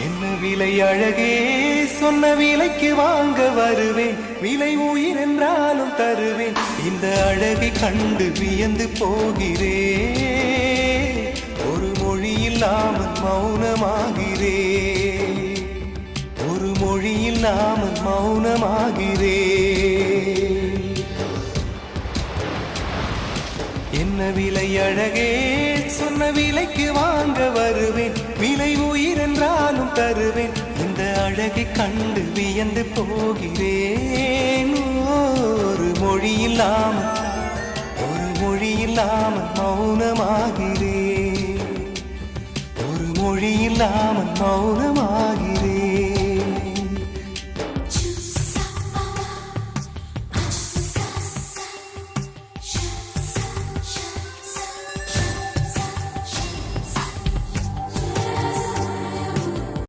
என்ன விலை அழகே, சொன்ன விலைக்கு வாங்க வருவேன். விலை உயிர் என்றாலும் தருவேன். இந்த அழகை கண்டு வியந்து போகிறேன். ஒரு மொழி இல்லாமல் மௌனமாகிறேன். ஒரு மொழி இல்லாமல் மௌனமாகிறேன். என்ன விலை அழகே, சொன்ன விலைக்கு வாங்க வருவேன். விலை உயிர் என்றாலும் தருவேன். இந்த அழகை கண்டு வியந்து போகிறேன். ஒரு மொழி இல்லாமல் மௌனமாகிறேன். ஒரு மொழி இல்லாமல் மௌனம்